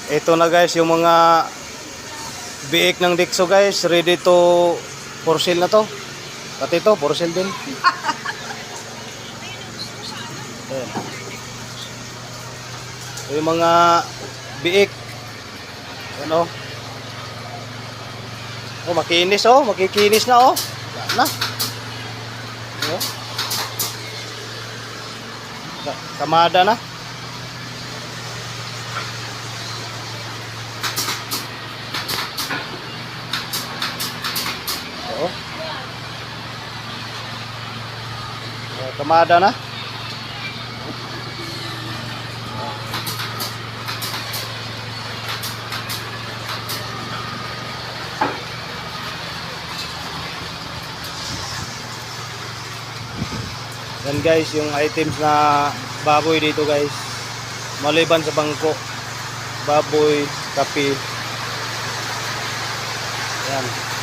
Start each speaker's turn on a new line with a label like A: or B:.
A: Ito na guys, yung mga biik ng Dixo guys, ready to for sale na to. Pati ito, for sale din. Ayan. Yung mga biik. Ano? Oh, makinis oh, makikinis na oh. Na. Oh. Kamada na. Oh. Kamada na. Yan guys, yung items na baboy dito guys. Maliban sa bangko, baboy, kape. Yan.